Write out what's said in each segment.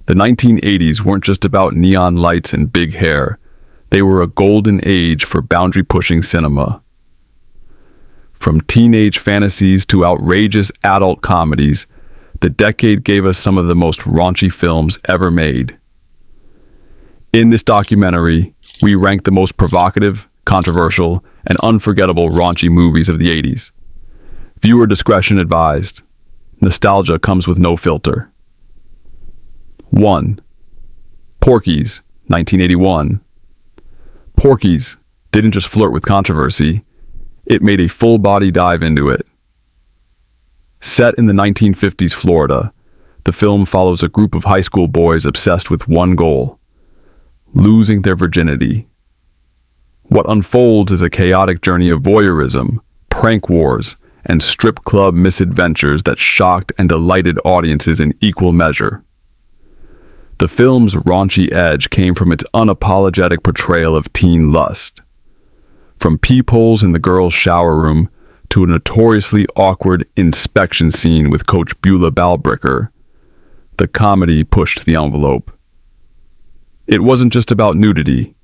The 1980s weren't just about neon lights and big hair. They were a golden age for boundary-pushing cinema. From teenage fantasies to outrageous adult comedies, the decade gave us some of the most raunchy films ever made. In this documentary, we rank the most provocative, controversial, and unforgettable raunchy movies of the 80s. Viewer discretion advised. Nostalgia comes with no filter. 1. Porky's, 1981. Porky's didn't just flirt with controversy, it made a full-body dive into it. Set in the 1950s Florida, the film follows a group of high school boys obsessed with one goal: losing their virginity. What unfolds is a chaotic journey of voyeurism, prank wars, and strip club misadventures that shocked and delighted audiences in equal measure. The film's raunchy edge came from its unapologetic portrayal of teen lust. From peepholes in the girls' shower room to a notoriously awkward inspection scene with Coach Beulah Balbricker, the comedy pushed the envelope. It wasn't just about nudity.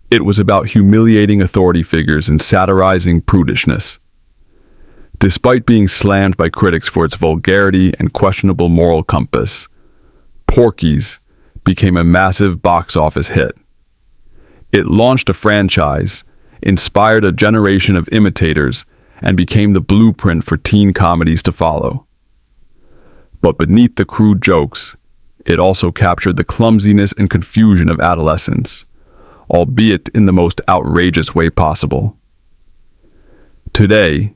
It was about humiliating authority figures and satirizing prudishness. Despite being slammed by critics for its vulgarity and questionable moral compass, Porky's became a massive box office hit. It launched a franchise, inspired a generation of imitators, and became the blueprint for teen comedies to follow. But beneath the crude jokes, it also captured the clumsiness and confusion of adolescence, albeit in the most outrageous way possible. Today,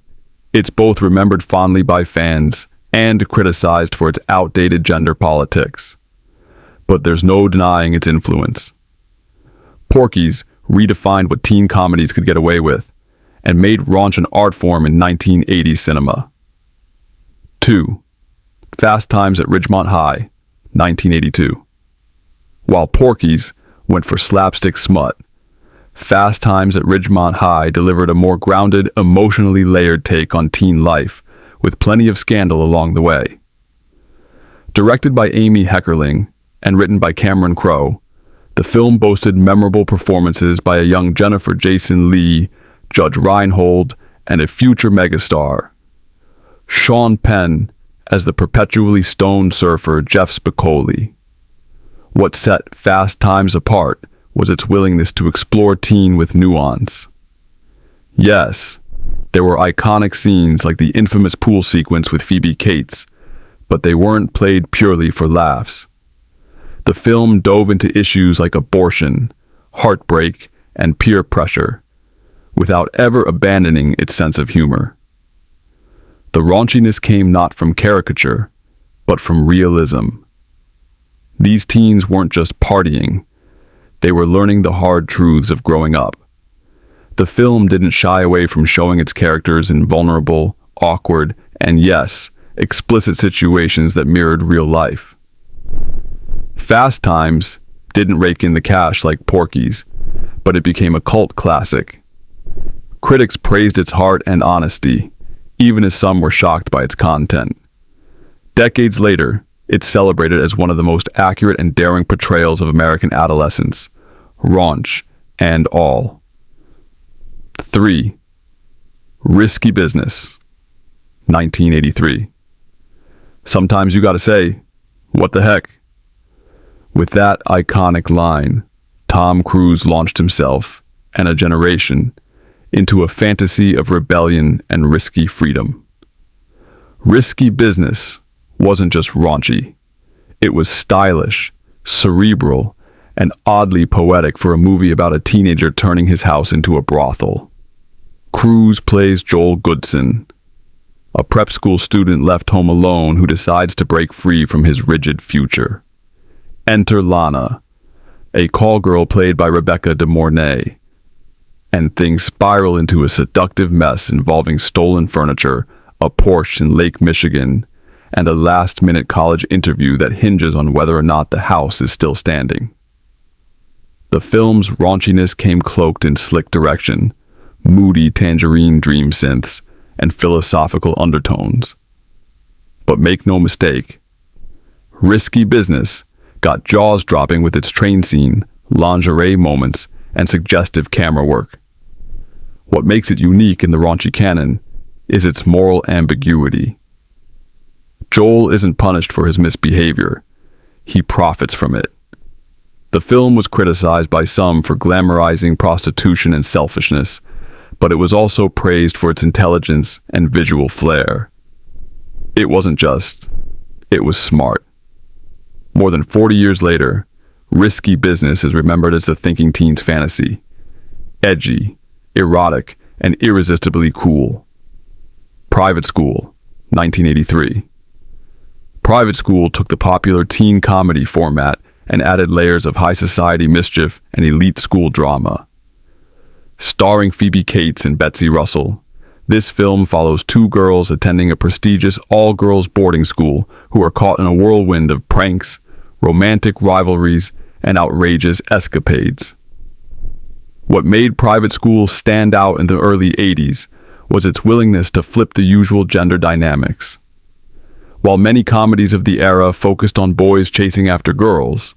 it's both remembered fondly by fans and criticized for its outdated gender politics. But there's no denying its influence. Porky's redefined what teen comedies could get away with and made raunch an art form in 1980s cinema. 2. Fast Times at Ridgemont High, 1982. While Porky's went for slapstick smut, Fast Times at Ridgemont High delivered a more grounded, emotionally layered take on teen life, with plenty of scandal along the way. Directed by Amy Heckerling and written by Cameron Crowe, the film boasted memorable performances by a young Jennifer Jason Leigh, Judge Reinhold, and a future megastar, Sean Penn as the perpetually stoned surfer Jeff Spicoli. What set Fast Times apart was its willingness to explore teen with nuance. Yes, there were iconic scenes like the infamous pool sequence with Phoebe Cates, but they weren't played purely for laughs. The film dove into issues like abortion, heartbreak, and peer pressure, without ever abandoning its sense of humor. The raunchiness came not from caricature, but from realism. These teens weren't just partying, they were learning the hard truths of growing up. The film didn't shy away from showing its characters in vulnerable, awkward, and yes, explicit situations that mirrored real life. Fast Times didn't rake in the cash like Porky's, but it became a cult classic. Critics praised its heart and honesty, even as some were shocked by its content. Decades later, it's celebrated as one of the most accurate and daring portrayals of American adolescence, raunch and all. 3. Risky Business, 1983. Sometimes you gotta say, what the heck? With that iconic line, Tom Cruise launched himself, and a generation, into a fantasy of rebellion and risky freedom. Risky Business wasn't just raunchy. It was stylish, cerebral, and oddly poetic for a movie about a teenager turning his house into a brothel. Cruise plays Joel Goodson, a prep school student left home alone who decides to break free from his rigid future. Enter Lana, a call girl played by Rebecca De Mornay, and things spiral into a seductive mess involving stolen furniture, a Porsche in Lake Michigan, and a last-minute college interview that hinges on whether or not the house is still standing. The film's raunchiness came cloaked in slick direction, moody tangerine dream synths, and philosophical undertones. But make no mistake, Risky Business got jaws dropping with its train scene, lingerie moments, and suggestive camera work. What makes it unique in the raunchy canon is its moral ambiguity. Joel isn't punished for his misbehavior. He profits from it. The film was criticized by some for glamorizing prostitution and selfishness, but it was also praised for its intelligence and visual flair. It wasn't just, it was smart. More than 40 years later, Risky Business is remembered as the thinking teen's fantasy. Edgy, erotic, and irresistibly cool. Private School, 1983. Private School took the popular teen comedy format and added layers of high society mischief and elite school drama. Starring Phoebe Cates and Betsy Russell, this film follows two girls attending a prestigious all-girls boarding school who are caught in a whirlwind of pranks, romantic rivalries, and outrageous escapades. What made Private School stand out in the early 80s was its willingness to flip the usual gender dynamics. While many comedies of the era focused on boys chasing after girls,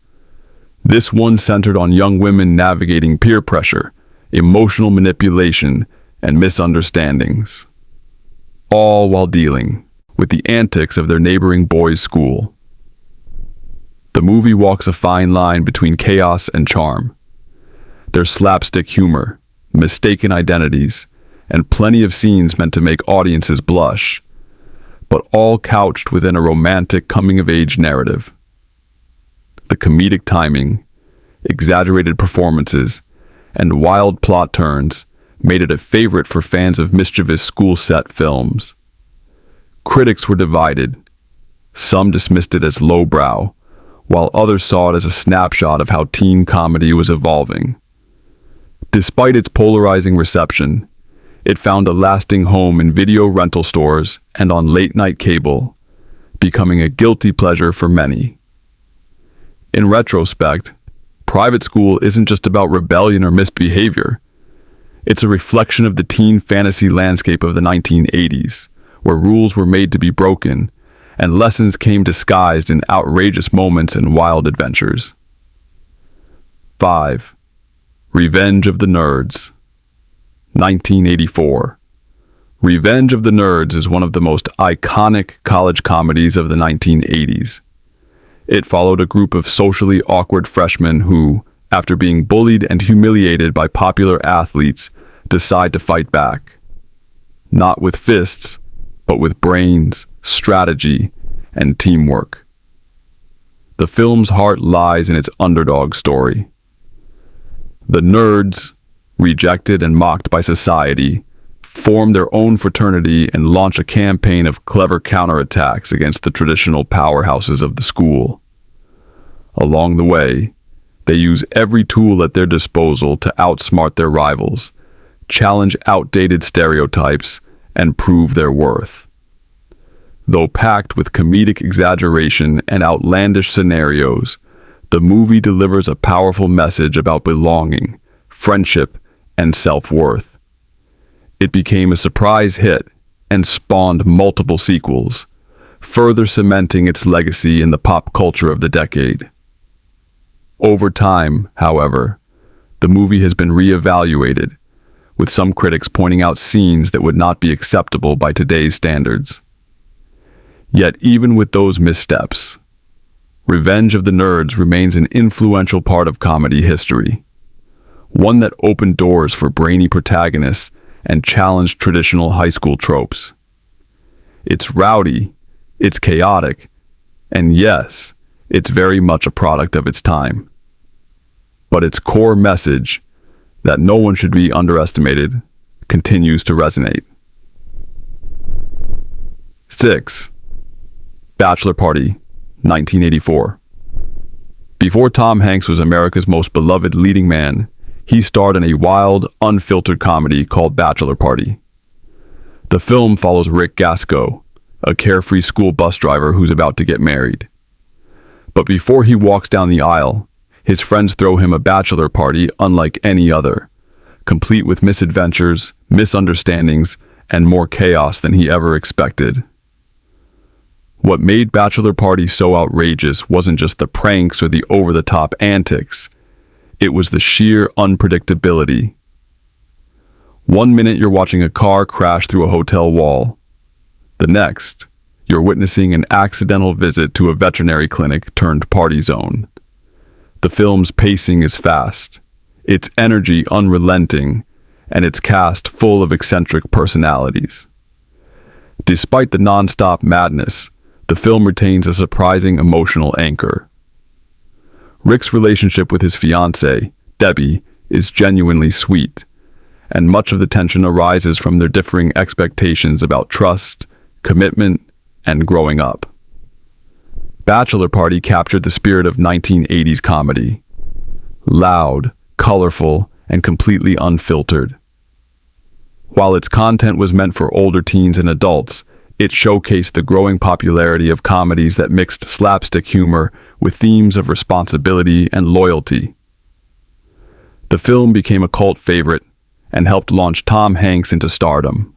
this one centered on young women navigating peer pressure, emotional manipulation, and misunderstandings, all while dealing with the antics of their neighboring boys' school. The movie walks a fine line between chaos and charm. There's slapstick humor, mistaken identities, and plenty of scenes meant to make audiences blush, but all couched within a romantic coming-of-age narrative. The comedic timing, exaggerated performances, and wild plot turns made it a favorite for fans of mischievous school-set films. Critics were divided. Some dismissed it as lowbrow, while others saw it as a snapshot of how teen comedy was evolving. Despite its polarizing reception, it found a lasting home in video rental stores and on late-night cable, becoming a guilty pleasure for many. In retrospect, Private School isn't just about rebellion or misbehavior. It's a reflection of the teen fantasy landscape of the 1980s, where rules were made to be broken and lessons came disguised in outrageous moments and wild adventures. 5. Revenge of the Nerds, 1984. Revenge of the Nerds is one of the most iconic college comedies of the 1980s. It followed a group of socially awkward freshmen who, after being bullied and humiliated by popular athletes, decide to fight back. Not with fists, but with brains, strategy, and teamwork. The film's heart lies in its underdog story. The nerds, rejected and mocked by society, form their own fraternity and launch a campaign of clever counterattacks against the traditional powerhouses of the school. Along the way, they use every tool at their disposal to outsmart their rivals, challenge outdated stereotypes, and prove their worth. Though packed with comedic exaggeration and outlandish scenarios, the movie delivers a powerful message about belonging, friendship, and self-worth. It became a surprise hit and spawned multiple sequels, further cementing its legacy in the pop culture of the decade. Over time, however, the movie has been re-evaluated, with some critics pointing out scenes that would not be acceptable by today's standards. Yet even with those missteps, Revenge of the Nerds remains an influential part of comedy history, one that opened doors for brainy protagonists and challenged traditional high school tropes. It's rowdy, it's chaotic, and yes, it's very much a product of its time. But its core message, that no one should be underestimated, continues to resonate. 6. Bachelor Party, 1984. Before Tom Hanks was America's most beloved leading man, he starred in a wild, unfiltered comedy called Bachelor Party. The film follows Rick Gasco, a carefree school bus driver who's about to get married. But before he walks down the aisle, his friends throw him a bachelor party unlike any other, complete with misadventures, misunderstandings, and more chaos than he ever expected. What made Bachelor Party so outrageous wasn't just the pranks or the over-the-top antics. It was the sheer unpredictability. One minute you're watching a car crash through a hotel wall. The next, you're witnessing an accidental visit to a veterinary clinic turned party zone. The film's pacing is fast, its energy unrelenting, and its cast full of eccentric personalities. Despite the non-stop madness, the film retains a surprising emotional anchor. Rick's relationship with his fiancée, Debbie, is genuinely sweet, and much of the tension arises from their differing expectations about trust, commitment, and growing up. Bachelor Party captured the spirit of 1980s comedy. Loud, colorful, and completely unfiltered. While its content was meant for older teens and adults, it showcased the growing popularity of comedies that mixed slapstick humor with themes of responsibility and loyalty. The film became a cult favorite and helped launch Tom Hanks into stardom.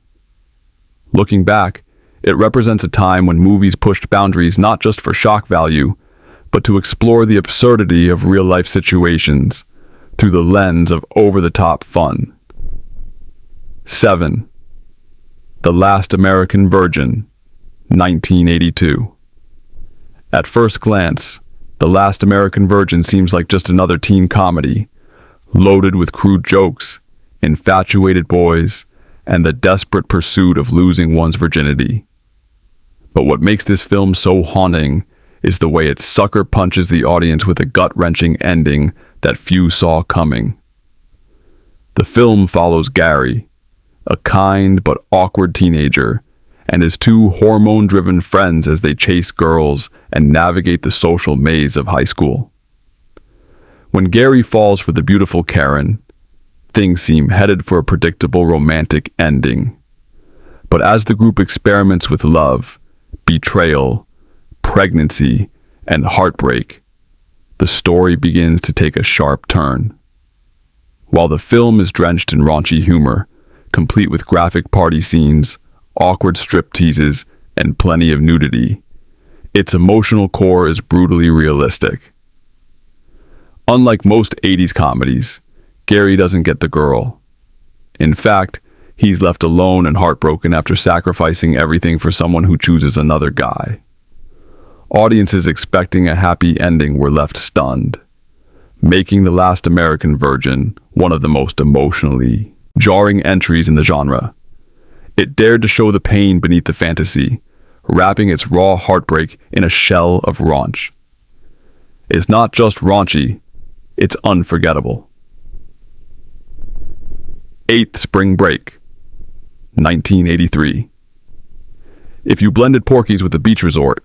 Looking back, it represents a time when movies pushed boundaries not just for shock value, but to explore the absurdity of real-life situations through the lens of over-the-top fun. 7. The Last American Virgin, 1982. At first glance, The Last American Virgin seems like just another teen comedy, loaded with crude jokes, infatuated boys, and the desperate pursuit of losing one's virginity. But what makes this film so haunting is the way it sucker punches the audience with a gut-wrenching ending that few saw coming. The film follows Gary, a kind but awkward teenager, and his two hormone-driven friends as they chase girls and navigate the social maze of high school. When Gary falls for the beautiful Karen, things seem headed for a predictable romantic ending. But as the group experiments with love, betrayal, pregnancy, and heartbreak, the story begins to take a sharp turn. While the film is drenched in raunchy humor, complete with graphic party scenes, awkward strip teases, and plenty of nudity, its emotional core is brutally realistic. Unlike most 80s comedies, Gary doesn't get the girl. In fact, he's left alone and heartbroken after sacrificing everything for someone who chooses another guy. Audiences expecting a happy ending were left stunned, making The Last American Virgin one of the most emotionally jarring entries in the genre. It dared to show the pain beneath the fantasy, wrapping its raw heartbreak in a shell of raunch. It's not just raunchy, it's unforgettable. 8th Spring Break, 1983. If you blended Porky's with a beach resort,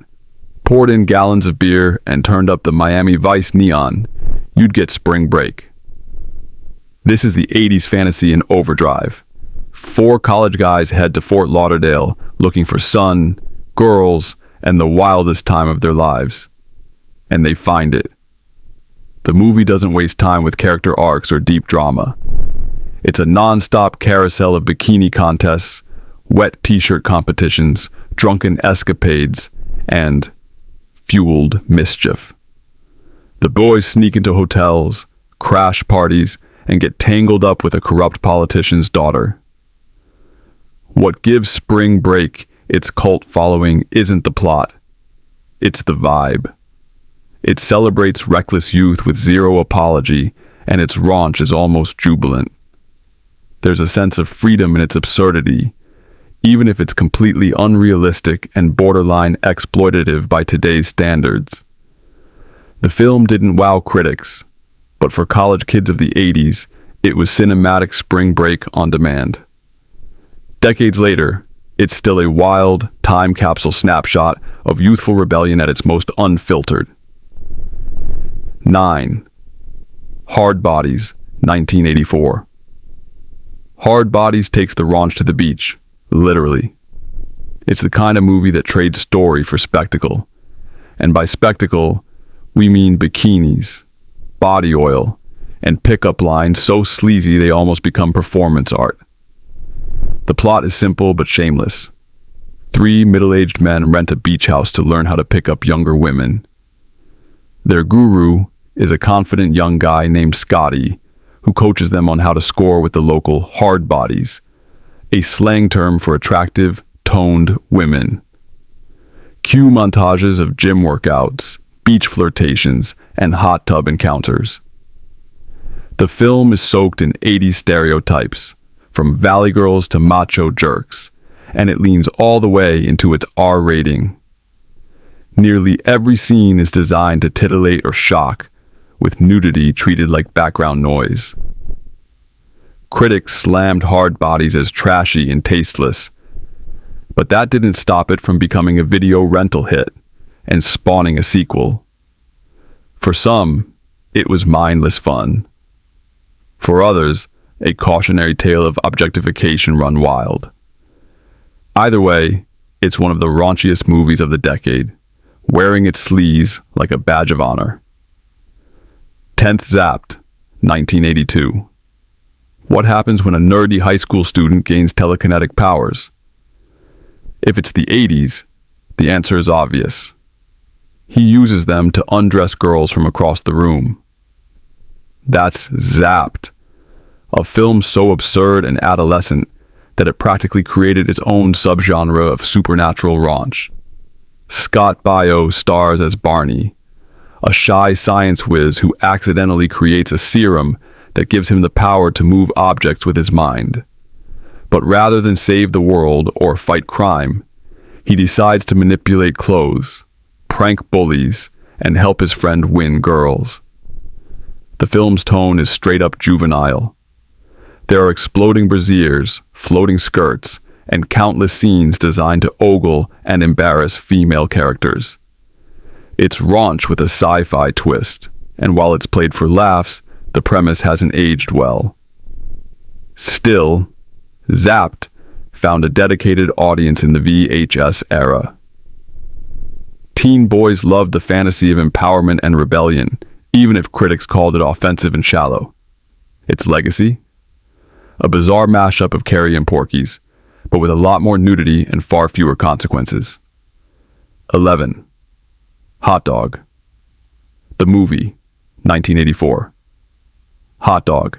poured in gallons of beer, and turned up the Miami Vice neon, you'd get Spring Break. This is the 80s fantasy in overdrive. 4 college guys head to Fort Lauderdale looking for sun, girls, and the wildest time of their lives. And they find it. The movie doesn't waste time with character arcs or deep drama. It's a non-stop carousel of bikini contests, wet t-shirt competitions, drunken escapades, and fueled mischief. The boys sneak into hotels, crash parties, and get tangled up with a corrupt politician's daughter. What gives Spring Break its cult following isn't the plot, it's the vibe. It celebrates reckless youth with zero apology, and its raunch is almost jubilant. There's a sense of freedom in its absurdity, even if it's completely unrealistic and borderline exploitative by today's standards. The film didn't wow critics, but for college kids of the 80s, it was cinematic Spring Break on demand. Decades later, it's still a wild, time capsule snapshot of youthful rebellion at its most unfiltered. 9. Hard Bodies, 1984. Hard Bodies takes the raunch to the beach, literally. It's the kind of movie that trades story for spectacle. And by spectacle, we mean bikinis, body oil, and pickup lines so sleazy they almost become performance art. The plot is simple but shameless. Three middle-aged men rent a beach house to learn how to pick up younger women. Their guru is a confident young guy named Scotty, who coaches them on how to score with the local hard bodies, a slang term for attractive, toned women. Cue montages of gym workouts, beach flirtations, and hot tub encounters. The film is soaked in 80s stereotypes, from valley girls to macho jerks, and it leans all the way into its R rating. Nearly every scene is designed to titillate or shock, with nudity treated like background noise. Critics slammed hard bodies as trashy and tasteless, but that didn't stop it from becoming a video rental hit and spawning a sequel. For some, it was mindless fun. For others, a cautionary tale of objectification run wild. Either way, it's one of the raunchiest movies of the decade, wearing its sleeves like a badge of honor. 10th Zapped, 1982. What happens when a nerdy high school student gains telekinetic powers? If it's the 80s, the answer is obvious. He uses them to undress girls from across the room. That's Zapped, a film so absurd and adolescent that it practically created its own subgenre of supernatural raunch. Scott Baio stars as Barney, a shy science whiz who accidentally creates a serum that gives him the power to move objects with his mind. But rather than save the world or fight crime, he decides to manipulate clothes, prank bullies, and help his friend win girls. The film's tone is straight up juvenile. There are exploding brassieres, floating skirts, and countless scenes designed to ogle and embarrass female characters. It's raunch with a sci-fi twist, and while it's played for laughs, the premise hasn't aged well. Still, Zapped found a dedicated audience in the VHS era. Teen boys loved the fantasy of empowerment and rebellion, even if critics called it offensive and shallow. Its legacy? A bizarre mashup of Carrie and Porky's, but with a lot more nudity and far fewer consequences. 11. Hot Dog. The movie, 1984. Hot Dog.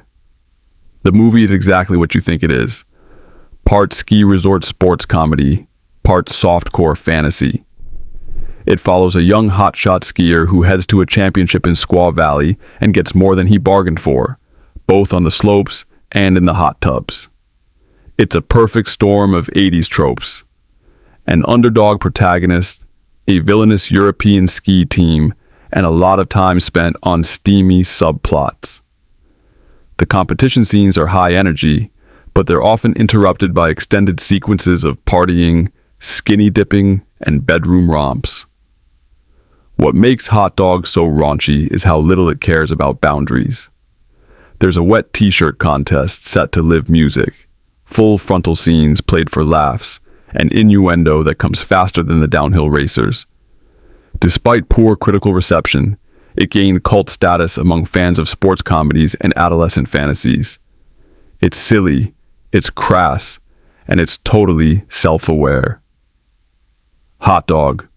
The movie is exactly what you think it is. Part ski resort sports comedy, part softcore fantasy. It follows a young hotshot skier who heads to a championship in Squaw Valley and gets more than he bargained for, both on the slopes and in the hot tubs. It's a perfect storm of 80s tropes. An underdog protagonist, a villainous European ski team, and a lot of time spent on steamy subplots. The competition scenes are high energy, but they're often interrupted by extended sequences of partying, skinny dipping, and bedroom romps. What makes Hot Dog so raunchy is how little it cares about boundaries. There's a wet t-shirt contest set to live music, full frontal scenes played for laughs, and innuendo that comes faster than the downhill racers. Despite poor critical reception, it gained cult status among fans of sports comedies and adolescent fantasies. It's silly, it's crass, and it's totally self-aware. Hot Dog.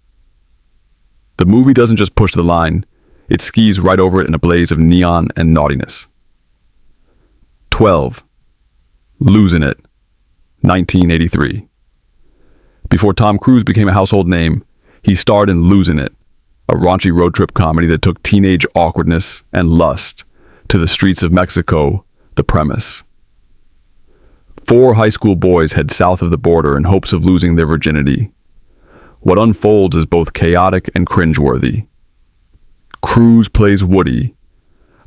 The movie doesn't just push the line, it skis right over it in a blaze of neon and naughtiness. 12. Losing It, 1983. Before Tom Cruise became a household name, he starred in Losing It, a raunchy road trip comedy that took teenage awkwardness and lust to the streets of Mexico, the premise. 4 high school boys head south of the border in hopes of losing their virginity. What unfolds is both chaotic and cringeworthy. Cruise plays Woody,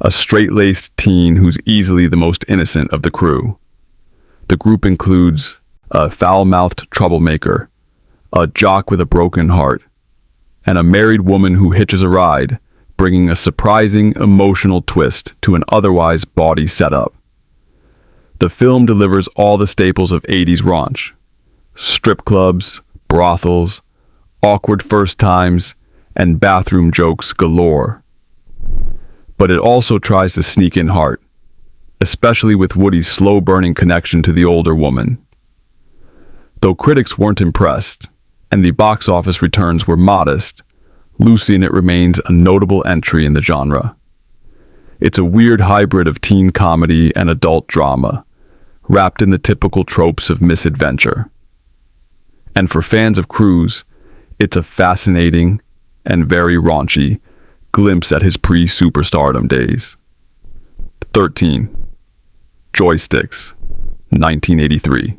a straight-laced teen who's easily the most innocent of the crew. The group includes a foul-mouthed troublemaker, a jock with a broken heart, and a married woman who hitches a ride, bringing a surprising emotional twist to an otherwise bawdy setup. The film delivers all the staples of 80s raunch: strip clubs, brothels, awkward first times, and bathroom jokes galore. But it also tries to sneak in heart, especially with Woody's slow-burning connection to the older woman. Though critics weren't impressed, and the box office returns were modest, Lucy in It remains a notable entry in the genre. It's a weird hybrid of teen comedy and adult drama, wrapped in the typical tropes of misadventure. And for fans of Cruise, it's a fascinating and very raunchy glimpse at his pre-superstardom days. 13. Joysticks, 1983.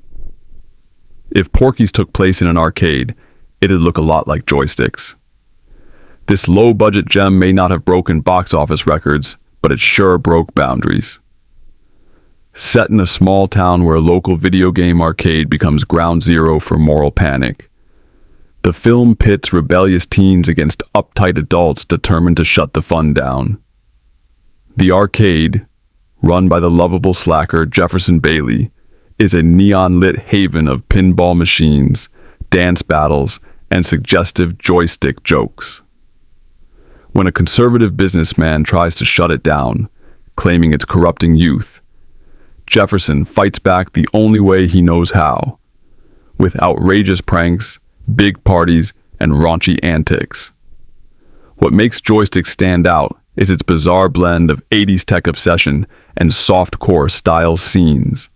If Porky's took place in an arcade, it'd look a lot like Joysticks. This low-budget gem may not have broken box office records, but it sure broke boundaries. Set in a small town where a local video game arcade becomes ground zero for moral panic, the film pits rebellious teens against uptight adults determined to shut the fun down. The arcade, run by the lovable slacker Jefferson Bailey, is a neon-lit haven of pinball machines, dance battles, and suggestive joystick jokes. When a conservative businessman tries to shut it down, claiming it's corrupting youth, Jefferson fights back the only way he knows how, with outrageous pranks, big parties, and raunchy antics. What makes Joysticks stand out is its bizarre blend of 80s tech obsession and softcore style scenes.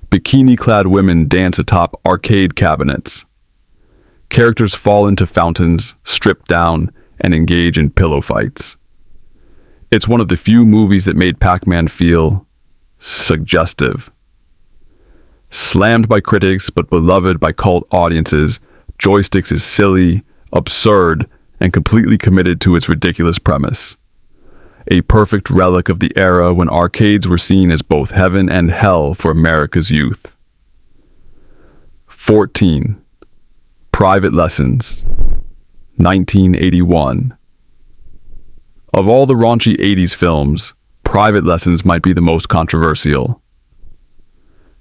Bikini-clad women dance atop arcade cabinets. Characters fall into fountains, strip down, and engage in pillow fights. It's one of the few movies that made Pac-Man feel suggestive. Slammed by critics but beloved by cult audiences, Joysticks is silly, absurd, and completely committed to its ridiculous premise. A perfect relic of the era when arcades were seen as both heaven and hell for America's youth. 14. Private Lessons, 1981. Of all the raunchy 80s films, Private Lessons might be the most controversial.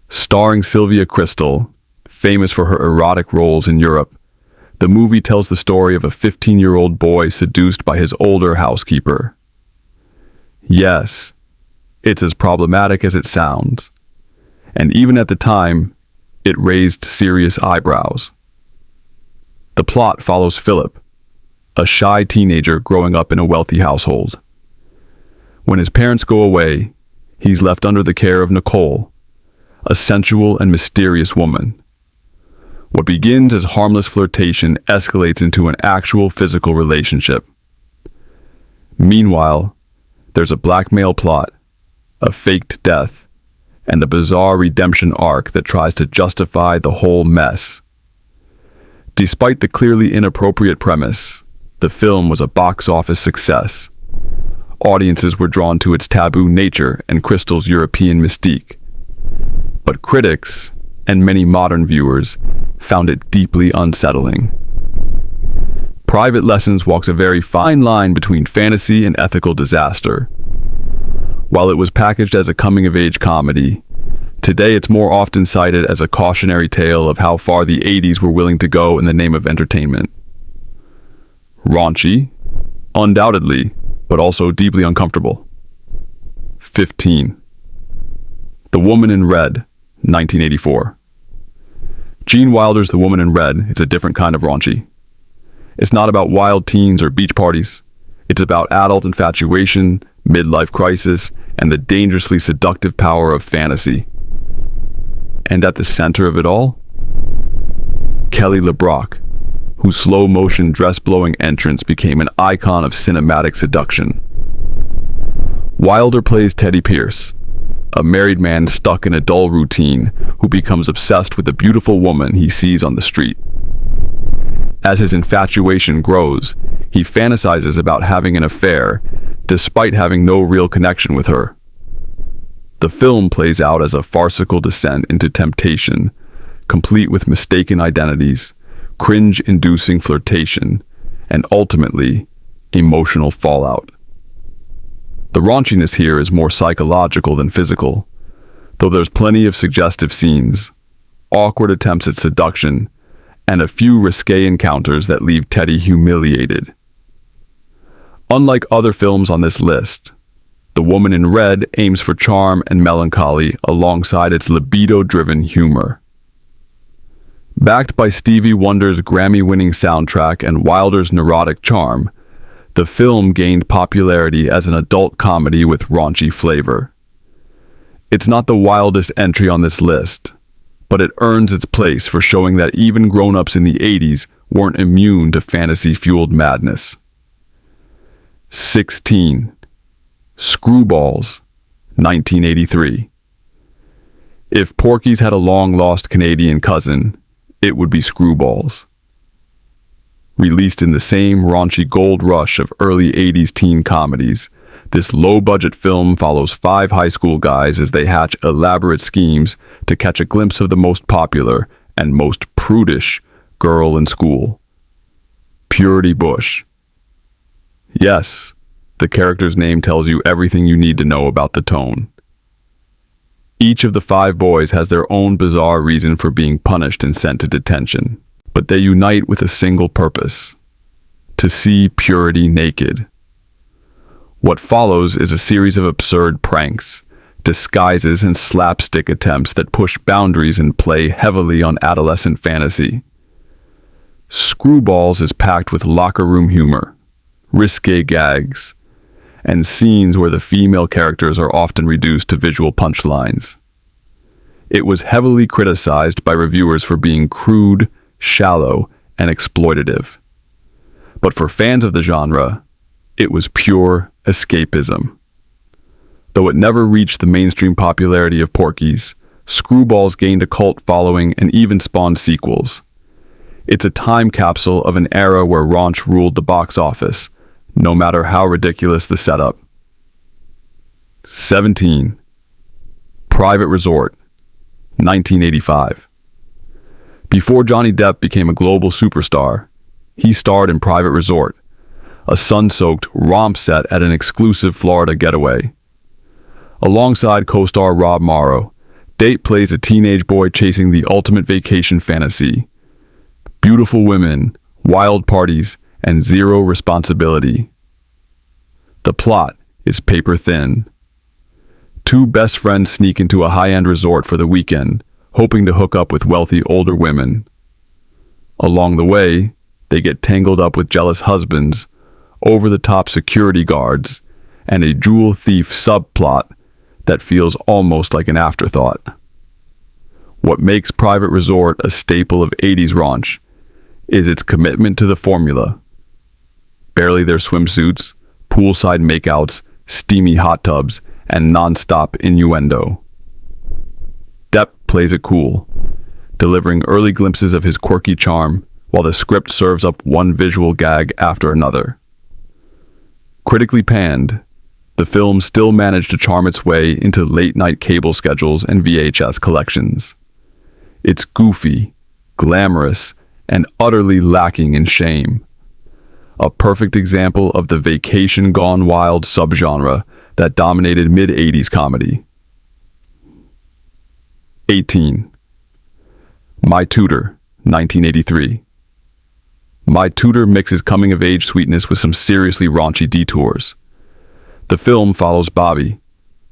Starring Sylvia Crystal, famous for her erotic roles in Europe, the movie tells the story of a 15-year-old boy seduced by his older housekeeper. Yes, it's as problematic as it sounds, and even at the time, it raised serious eyebrows. The plot follows Philip, a shy teenager growing up in a wealthy household. When his parents go away, he's left under the care of Nicole, a sensual and mysterious woman. What begins as harmless flirtation escalates into an actual physical relationship. Meanwhile, there's a blackmail plot, a faked death, and a bizarre redemption arc that tries to justify the whole mess. Despite the clearly inappropriate premise, the film was a box office success. Audiences were drawn to its taboo nature and Crystal's European mystique. But critics, and many modern viewers, found it deeply unsettling. Private Lessons walks a very fine line between fantasy and ethical disaster. While it was packaged as a coming-of-age comedy, today it's more often cited as a cautionary tale of how far the 80s were willing to go in the name of entertainment. Raunchy? Undoubtedly, but also deeply uncomfortable. 15. The Woman in Red, 1984. Gene Wilder's The Woman in Red is a different kind of raunchy. It's not about wild teens or beach parties. It's about adult infatuation, midlife crisis, and the dangerously seductive power of fantasy. And at the center of it all, Kelly LeBrock, whose slow-motion dress-blowing entrance became an icon of cinematic seduction. Wilder plays Teddy Pierce, a married man stuck in a dull routine who becomes obsessed with the beautiful woman he sees on the street. As his infatuation grows, he fantasizes about having an affair, despite having no real connection with her. The film plays out as a farcical descent into temptation, complete with mistaken identities, cringe-inducing flirtation, and ultimately, emotional fallout. The raunchiness here is more psychological than physical, though there's plenty of suggestive scenes, awkward attempts at seduction, and a few risque encounters that leave Teddy humiliated. Unlike other films on this list, The Woman in Red aims for charm and melancholy alongside its libido-driven humor. Backed by Stevie Wonder's Grammy-winning soundtrack and Wilder's neurotic charm, the film gained popularity as an adult comedy with raunchy flavor. It's not the wildest entry on this list, but it earns its place for showing that even grown-ups in the 80s weren't immune to fantasy-fueled madness. 16. Screwballs, 1983. If Porky's had a long-lost Canadian cousin, it would be Screwballs. Released in the same raunchy gold rush of early 80s teen comedies, this low-budget film follows 5 high school guys as they hatch elaborate schemes to catch a glimpse of the most popular and most prudish girl in school, Purity Bush. Yes, the character's name tells you everything you need to know about the tone. Each of the 5 boys has their own bizarre reason for being punished and sent to detention, but they unite with a single purpose: to see Purity naked. What follows is a series of absurd pranks, disguises, and slapstick attempts that push boundaries and play heavily on adolescent fantasy. Screwballs is packed with locker room humor, risque gags, and scenes where the female characters are often reduced to visual punchlines. It was heavily criticized by reviewers for being crude, shallow, and exploitative. But for fans of the genre, it was pure escapism. Though it never reached the mainstream popularity of Porky's, Screwballs gained a cult following and even spawned sequels. It's a time capsule of an era where raunch ruled the box office, no matter how ridiculous the setup. 17. Private Resort, 1985. Before Johnny Depp became a global superstar, he starred in Private Resort, a sun-soaked romp set at an exclusive Florida getaway. Alongside co-star Rob Morrow, Date plays a teenage boy chasing the ultimate vacation fantasy: beautiful women, wild parties, and zero responsibility. The plot is paper thin. 2 best friends sneak into a high-end resort for the weekend, hoping to hook up with wealthy older women. Along the way, they get tangled up with jealous husbands, over-the-top security guards, and a jewel thief subplot that feels almost like an afterthought. What makes Private Resort a staple of 80s raunch is its commitment to the formula. Barely their swimsuits, poolside makeouts, steamy hot tubs, and non-stop innuendo. Depp plays it cool, delivering early glimpses of his quirky charm while the script serves up one visual gag after another. Critically panned, the film still managed to charm its way into late-night cable schedules and VHS collections. It's goofy, glamorous, and utterly lacking in shame. A perfect example of the vacation gone wild subgenre that dominated mid-80s comedy. 18. My Tutor, 1983. My Tutor mixes coming-of-age sweetness with some seriously raunchy detours. The film follows Bobby,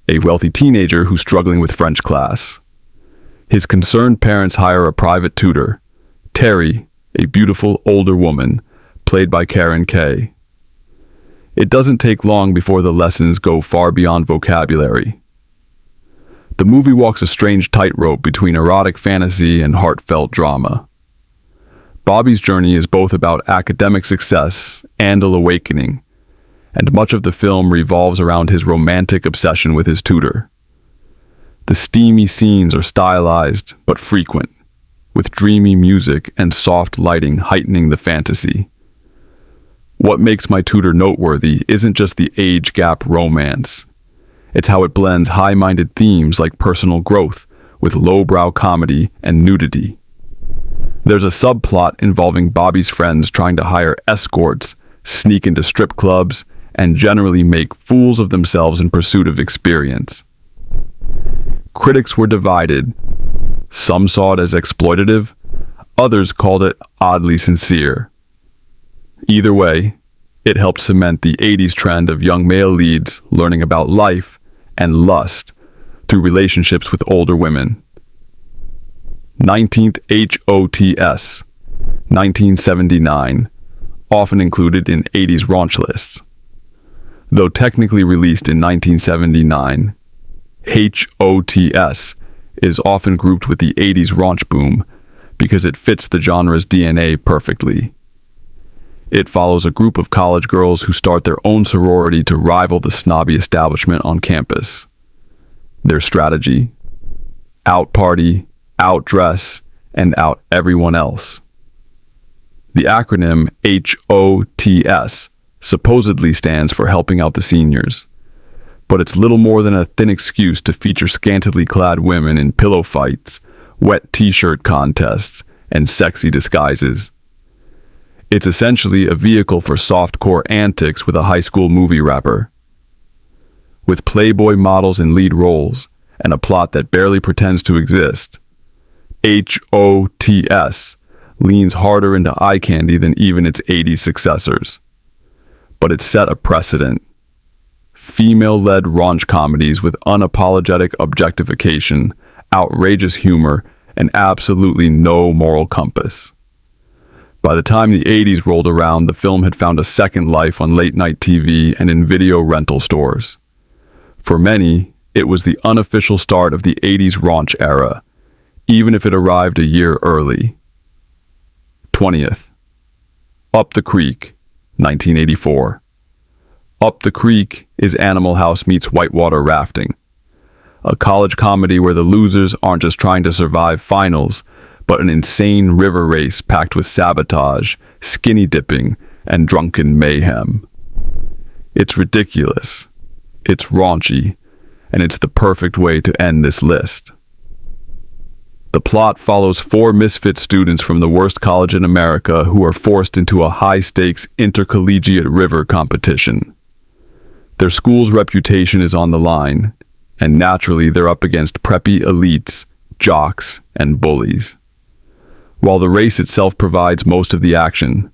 a wealthy teenager who's struggling with French class. His concerned parents hire a private tutor, Terry, a beautiful older woman, played by Karen Kay. It doesn't take long before the lessons go far beyond vocabulary. The movie walks a strange tightrope between erotic fantasy and heartfelt drama. Bobby's journey is both about academic success and an awakening, and much of the film revolves around his romantic obsession with his tutor. The steamy scenes are stylized but frequent, with dreamy music and soft lighting heightening the fantasy. What makes My Tutor noteworthy isn't just the age gap romance. It's how it blends high-minded themes like personal growth with lowbrow comedy and nudity. There's a subplot involving Bobby's friends trying to hire escorts, sneak into strip clubs, and generally make fools of themselves in pursuit of experience. Critics were divided. Some saw it as exploitative, others called it oddly sincere. Either way, it helped cement the 80s trend of young male leads learning about life and lust through relationships with older women. 19th H.O.T.S. 1979, often included in 80s raunch lists. Though technically released in 1979, H.O.T.S. is often grouped with the 80s raunch boom because it fits the genre's DNA perfectly. It follows a group of college girls who start their own sorority to rival the snobby establishment on campus. Their strategy: out-party, out-dress, and out everyone else. The acronym H.O.T.S. supposedly stands for helping out the seniors, but it's little more than a thin excuse to feature scantily clad women in pillow fights, wet t-shirt contests, and sexy disguises. It's essentially a vehicle for softcore antics with a high school movie wrapper. With Playboy models in lead roles and a plot that barely pretends to exist, H.O.T.S. leans harder into eye candy than even its 80s successors. But it set a precedent. Female-led raunch comedies with unapologetic objectification, outrageous humor, and absolutely no moral compass. By the time the 80s rolled around, the film had found a second life on late-night TV and in video rental stores. For many, it was the unofficial start of the 80s raunch era, even if it arrived a year early. 20th. Up the Creek, 1984. Up the Creek is Animal House meets whitewater rafting. A college comedy where the losers aren't just trying to survive finals, but an insane river race packed with sabotage, skinny dipping, and drunken mayhem. It's ridiculous, it's raunchy, and it's the perfect way to end this list. The plot follows four misfit students from the worst college in America who are forced into a high-stakes intercollegiate river competition. Their school's reputation is on the line, and naturally they're up against preppy elites, jocks, and bullies. While the race itself provides most of the action,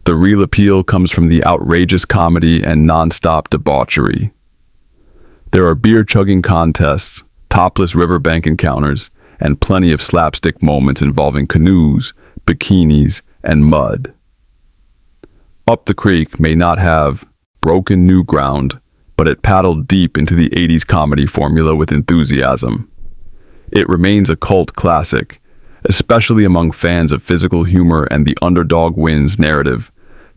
the real appeal comes from the outrageous comedy and non-stop debauchery. There are beer-chugging contests, topless riverbank encounters, and plenty of slapstick moments involving canoes, bikinis, and mud. Up the Creek may not have broken new ground, but it paddled deep into the 80s comedy formula with enthusiasm. It remains a cult classic, especially among fans of physical humor and the underdog wins narrative,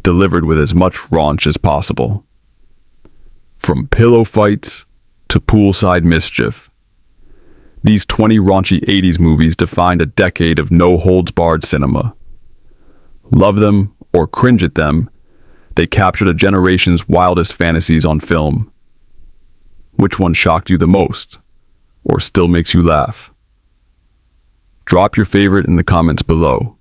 delivered with as much raunch as possible. From pillow fights to poolside mischief, these 20 raunchy 80s movies defined a decade of no-holds-barred cinema. Love them or cringe at them, they captured a generation's wildest fantasies on film. Which one shocked you the most, or still makes you laugh? Drop your favorite in the comments below.